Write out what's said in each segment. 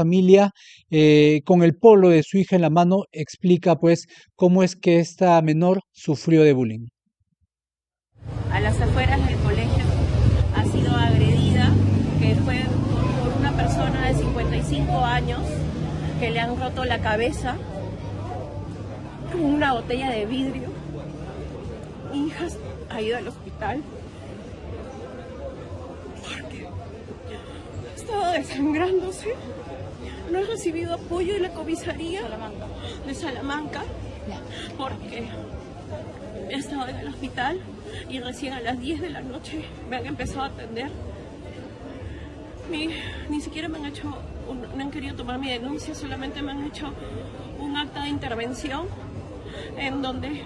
familia, con el polo de su hija en la mano, explica pues cómo es que esta menor sufrió de bullying. A las afueras del colegio ha sido agredida, que fue por una persona de 55 años que le han roto la cabeza con una botella de vidrio. Mi hija ha ido al hospital porque estaba desangrándose. No he recibido apoyo de la comisaría de Salamanca porque he estado en el hospital y recién a las 10 de la noche me han empezado a atender. Ni siquiera me han hecho, no han querido tomar mi denuncia, solamente me han hecho un acta de intervención en donde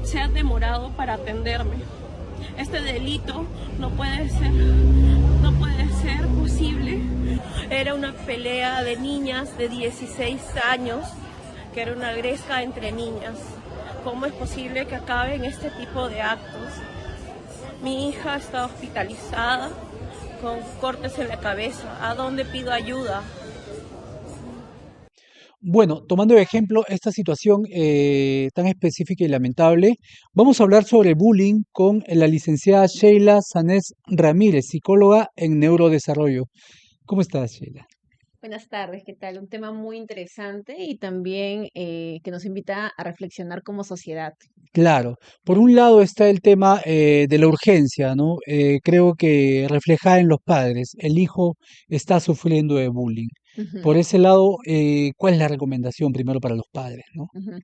se ha demorado para atenderme. Este delito no puede ser posible. Era una pelea de niñas de 16 años, que era una gresca entre niñas. ¿Cómo es posible que acaben este tipo de actos? Mi hija está hospitalizada con cortes en la cabeza. ¿A dónde pido ayuda? Bueno, tomando de ejemplo esta situación tan específica y lamentable, vamos a hablar sobre bullying con la licenciada Sheila Sanés Ramírez, psicóloga en neurodesarrollo. ¿Cómo estás, Sheila? Buenas tardes, ¿qué tal? Un tema muy interesante y también que nos invita a reflexionar como sociedad. Claro, por un lado está el tema de la urgencia, ¿no? Creo que refleja en los padres, el hijo está sufriendo de bullying. Ujú, Por ese lado, ¿cuál es la recomendación primero para los padres, ¿no? ujú.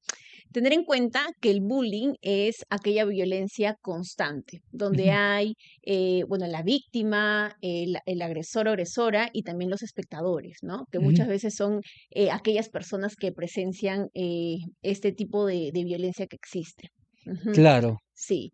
Tener en cuenta que el bullying es aquella violencia constante, donde Ujú, hay, bueno, la víctima, el agresor o agresora y también los espectadores, ¿no? Que ujú. muchas veces son aquellas personas que presencian este tipo de violencia que existe. Ujú, Claro. sí.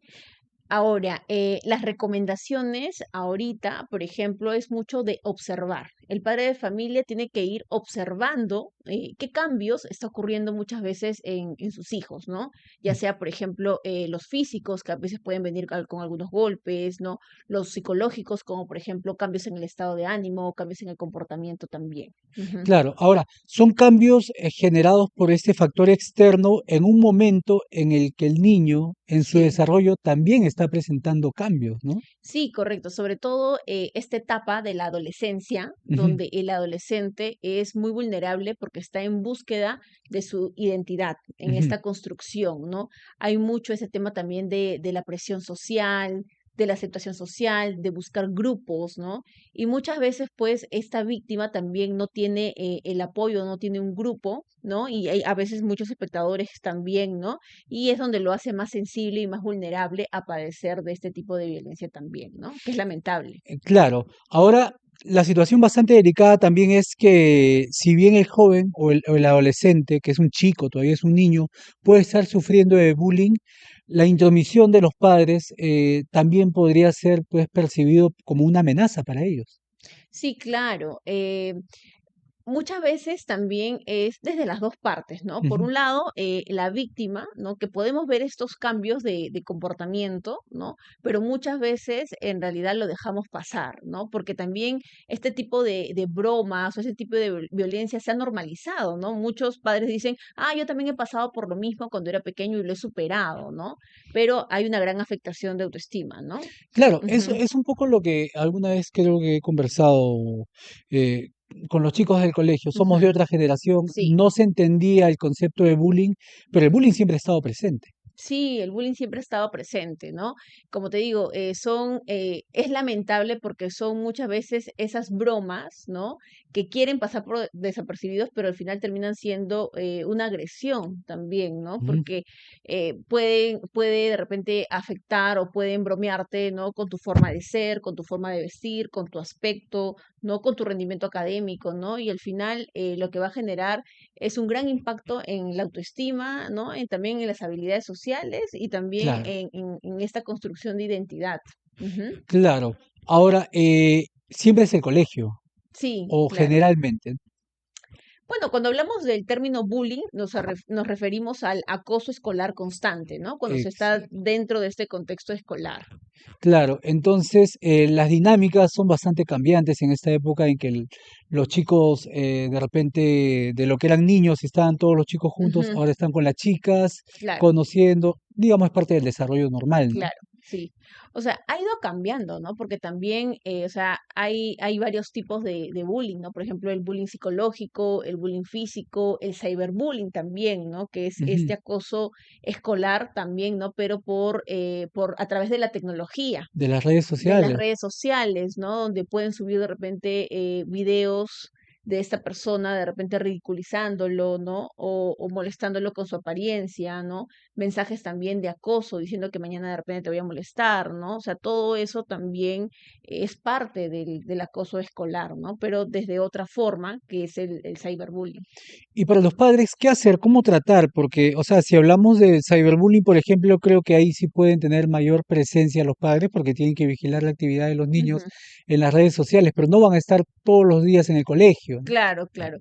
Ahora, las recomendaciones ahorita, por ejemplo, es mucho de observar. El padre de familia tiene que ir observando qué cambios está ocurriendo muchas veces en sus hijos, ¿no? Ya sea, por ejemplo, los físicos, que a veces pueden venir con algunos golpes, ¿no? Los psicológicos, como por ejemplo cambios en el estado de ánimo, cambios en el comportamiento también. Ujú. Claro, ahora, son cambios generados por este factor externo en un momento en el que el niño en su Sí. desarrollo también está presentando cambios, ¿no? Sí, correcto. Sobre todo esta etapa de la adolescencia, Ujú, donde el adolescente es muy vulnerable porque está en búsqueda de su identidad, en ujú. esta construcción, ¿no? Hay mucho ese tema también de la presión social, de la aceptación social, de buscar grupos, ¿no? Y muchas veces, pues, esta víctima también no tiene el apoyo, no tiene un grupo, ¿no? Y hay a veces muchos espectadores también, ¿no? Y es donde lo hace más sensible y más vulnerable a padecer de este tipo de violencia también, ¿no? Que es lamentable. Claro, ahora la situación bastante delicada también es que si bien el joven o el adolescente, que es un chico, todavía es un niño, puede estar sufriendo de bullying, la intromisión de los padres también podría ser pues percibido como una amenaza para ellos. Sí, claro. Muchas veces también es desde las dos partes, ¿no? Por Ujú, un lado, la víctima, ¿no? Que podemos ver estos cambios de comportamiento, ¿no? Pero muchas veces en realidad lo dejamos pasar, ¿no? Porque también este tipo de bromas o ese tipo de violencia se ha normalizado, ¿no? Muchos padres dicen, ah, yo también he pasado por lo mismo cuando era pequeño y lo he superado, ¿no? Pero hay una gran afectación de autoestima, ¿no? claro, eso Ujú, es un poco lo que alguna vez creo que he conversado eh, con los chicos del colegio. Somos de ujú. otra generación, Sí. no se entendía el concepto de bullying, pero el bullying siempre ha estado presente. Sí, el bullying siempre ha estado presente, ¿no? Como te digo, es lamentable porque son muchas veces esas bromas, ¿no? Que quieren pasar por desapercibidos, pero al final terminan siendo una agresión también, ¿no? Ujú, Porque puede de repente afectar o pueden bromearte, ¿no? Con tu forma de ser, con tu forma de vestir, con tu aspecto, ¿no? Con tu rendimiento académico, ¿no? Y al final lo que va a generar es un gran impacto en la autoestima, ¿no? También en las habilidades sociales y también claro, en esta construcción de identidad. Ujú. claro. Ahora, siempre es el colegio, Sí, o claro. generalmente. Bueno, cuando hablamos del término bullying, nos referimos al acoso escolar constante, ¿no? Cuando se está Exacto. dentro de este contexto escolar. Claro, entonces las dinámicas son bastante cambiantes en esta época en que los chicos de repente de lo que eran niños y estaban todos los chicos juntos, Ujú, ahora están con las chicas, claro. conociendo, digamos, es parte del desarrollo normal, ¿no? Claro, sí. O sea, ha ido cambiando, ¿no? Porque también, o sea, hay varios tipos de bullying, ¿no? Por ejemplo, el bullying psicológico, el bullying físico, el cyberbullying también, ¿no? Que es Ujú. este acoso escolar también, ¿no? Pero por a través de la tecnología, De las redes de las sociales. redes sociales, ¿no? Donde pueden subir de repente videos de esta persona, de repente ridiculizándolo, ¿no? O molestándolo con su apariencia, ¿no? Mensajes también de acoso, diciendo que mañana de repente te voy a molestar, ¿no? O sea, todo eso también es parte del acoso escolar, ¿no? Pero desde otra forma, que es el cyberbullying. Y para los padres, ¿qué hacer? ¿Cómo tratar? Porque, o sea, si hablamos de cyberbullying, por ejemplo, creo que ahí sí pueden tener mayor presencia los padres porque tienen que vigilar la actividad de los niños Ujú. en las redes sociales, pero no van a estar todos los días en el colegio, ¿no? Claro, claro.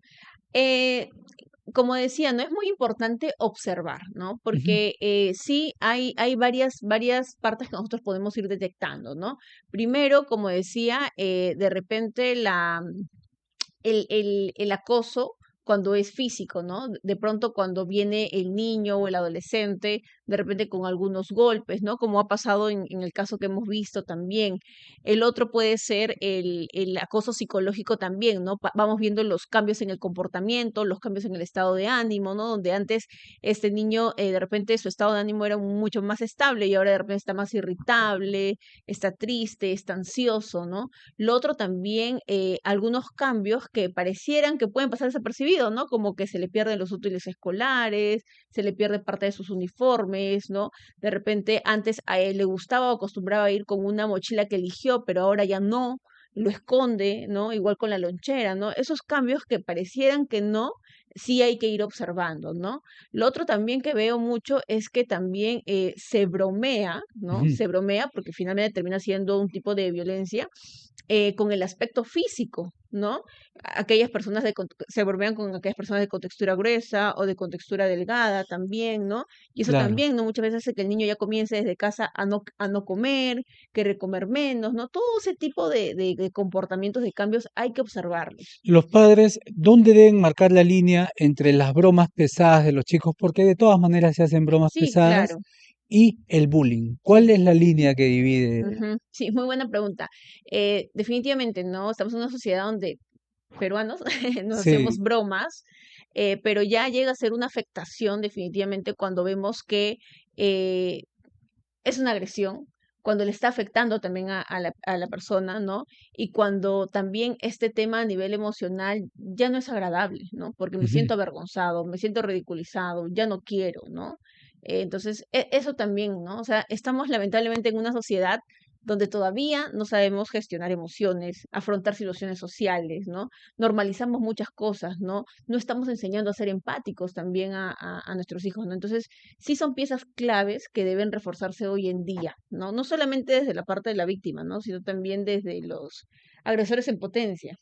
Eh, Como decía, no es muy importante observar, ¿no? Ujú. Porque sí hay varias partes que nosotros podemos ir detectando, ¿no? Primero, como decía, de repente el acoso cuando es físico, ¿no? De pronto cuando viene el niño o el adolescente, de repente con algunos golpes, ¿no? Como ha pasado en el caso que hemos visto también. El otro puede ser el acoso psicológico también, ¿no? Vamos viendo los cambios en el comportamiento, los cambios en el estado de ánimo, ¿no? Donde antes este niño, de repente su estado de ánimo era mucho más estable y ahora de repente está más irritable, está triste, está ansioso, ¿no? Lo otro también, algunos cambios que parecieran que pueden pasar desapercibidos, ¿no? Como que se le pierden los útiles escolares, se le pierde parte de sus uniformes, ¿no? De repente antes a él le gustaba o acostumbraba ir con una mochila que eligió, pero ahora ya no, lo esconde, ¿no? Igual con la lonchera, ¿no? Esos cambios que parecieran que no, sí hay que ir observando, ¿no? Lo otro también que veo mucho es que también se bromea, ¿no? Ujú. Se bromea porque finalmente termina siendo un tipo de violencia con el aspecto físico, ¿no? Aquellas personas se bromean con aquellas personas de contextura gruesa o de contextura delgada también, ¿no? Y eso Claro. también, ¿no? Muchas veces hace que el niño ya comience desde casa a no comer, que comer menos, ¿no? Todo ese tipo de comportamientos, de cambios, hay que observarlos. Los padres, ¿dónde deben marcar la línea entre las bromas pesadas de los chicos? Porque de todas maneras se hacen bromas Sí, pesadas claro, y el bullying. ¿Cuál sí. es la línea que divide? Ujú, sí, muy buena pregunta. Definitivamente, ¿no? Estamos en una sociedad donde peruanos nos hacemos Sí. bromas, pero ya llega a ser una afectación definitivamente cuando vemos que eh, es una agresión, cuando le está afectando también a la persona, ¿no? Y cuando también este tema a nivel emocional ya no es agradable, ¿no? Porque me Ujú. siento avergonzado, me siento ridiculizado, ya no quiero, ¿no? Entonces, eso también, ¿no? O sea, estamos lamentablemente en una sociedad donde todavía no sabemos gestionar emociones, afrontar situaciones sociales, ¿no? Normalizamos muchas cosas, ¿no? No estamos enseñando a ser empáticos también a nuestros hijos, ¿no? Entonces, sí son piezas claves que deben reforzarse hoy en día, ¿no? No solamente desde la parte de la víctima, ¿no? Sino también desde los agresores en potencia.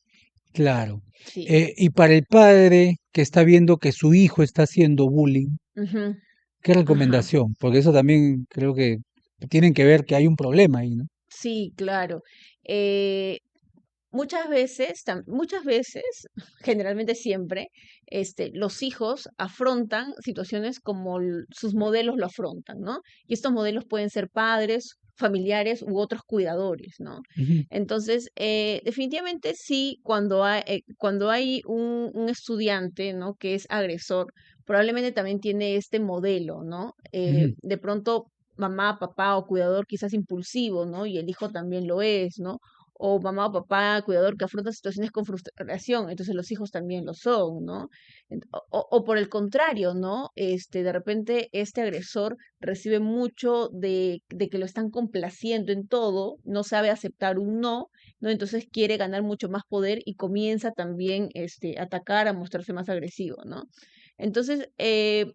Claro. Sí. Y para el padre que está viendo que su hijo está haciendo bullying, Ujú, ¿qué ajá. recomendación? Porque eso también creo que tienen que ver que hay un problema ahí, ¿no? Sí, claro. Eh, muchas veces, generalmente siempre, los hijos afrontan situaciones como sus modelos lo afrontan, ¿no? Y estos modelos pueden ser padres, familiares u otros cuidadores, ¿no? Ujú, Entonces, definitivamente sí, cuando hay un estudiante, ¿no? Que es agresor, probablemente también tiene este modelo, ¿no? ujú. De pronto mamá, papá o cuidador quizás impulsivo, ¿no? Y el hijo también lo es, ¿no? O mamá o papá cuidador que afronta situaciones con frustración, entonces los hijos también lo son, ¿no? O por el contrario, ¿no? De repente este agresor recibe mucho de que lo están complaciendo en todo, no sabe aceptar un no, ¿no? Entonces quiere ganar mucho más poder y comienza también a atacar, a mostrarse más agresivo, ¿no? Entonces,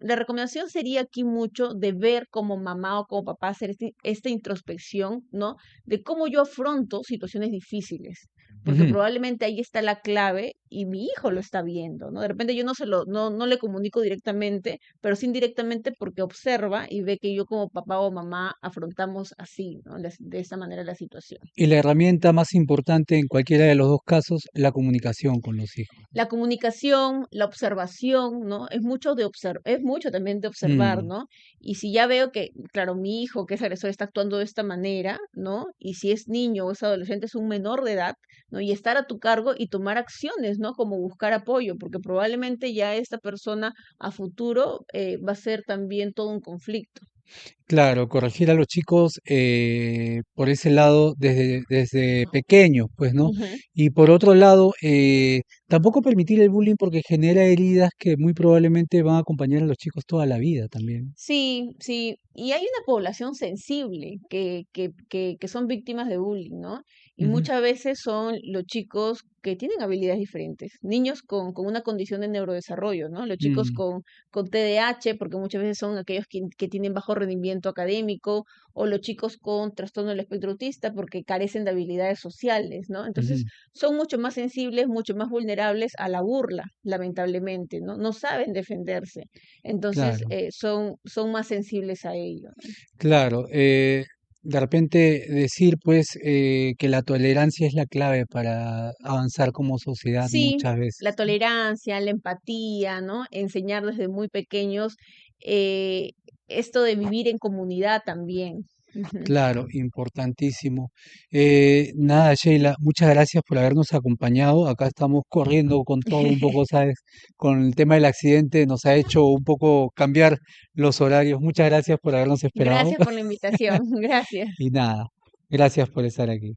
la recomendación sería aquí mucho de ver como mamá o como papá hacer esta introspección, ¿no? De cómo yo afronto situaciones difíciles, porque Ujú. probablemente ahí está la clave y mi hijo lo está viendo, ¿no? De repente yo no le comunico directamente, pero sí indirectamente porque observa y ve que yo como papá o mamá afrontamos así, ¿no? De esta manera la situación. Y la herramienta más importante en cualquiera de los dos casos, la comunicación con los hijos. La comunicación, la observación, ¿no? Es mucho también de observar, Mm, ¿no? Y si ya veo que, claro, mi hijo que es agresor está actuando de esta manera, ¿no? Y si es niño o es adolescente, es un menor de edad, ¿no? Y estar a tu cargo y tomar acciones, ¿no? Como buscar apoyo, porque probablemente ya esta persona a futuro va a ser también todo un conflicto. claro, corregir a los chicos por ese lado desde pequeños, pues, ¿no? Ujú. Y por otro lado, tampoco permitir el bullying porque genera heridas que muy probablemente van a acompañar a los chicos toda la vida también. Sí, sí, y hay una población sensible que son víctimas de bullying, ¿no? Y Ujú, muchas veces son los chicos que tienen habilidades diferentes, niños con una condición de neurodesarrollo, ¿no? Los chicos mm, con TDAH, porque muchas veces son aquellos que tienen bajo rendimiento académico, o los chicos con trastorno del espectro autista porque carecen de habilidades sociales, ¿no? Entonces, ujú, son mucho más sensibles, mucho más vulnerables a la burla, lamentablemente, ¿no? No saben defenderse. Entonces, claro. son más sensibles a ello, ¿no? Claro, de repente decir pues que la tolerancia es la clave para avanzar como sociedad Sí, muchas la veces. tolerancia, la empatía, ¿no? Enseñar desde muy pequeños eh, esto de vivir en comunidad también. Ujú. Claro, importantísimo. Nada, Sheila, muchas gracias por habernos acompañado. Acá estamos corriendo con todo un poco, ¿sabes? Con el tema del accidente nos ha hecho un poco cambiar los horarios. Muchas gracias por habernos esperado. Gracias por la invitación. Gracias. Y nada, gracias por estar aquí.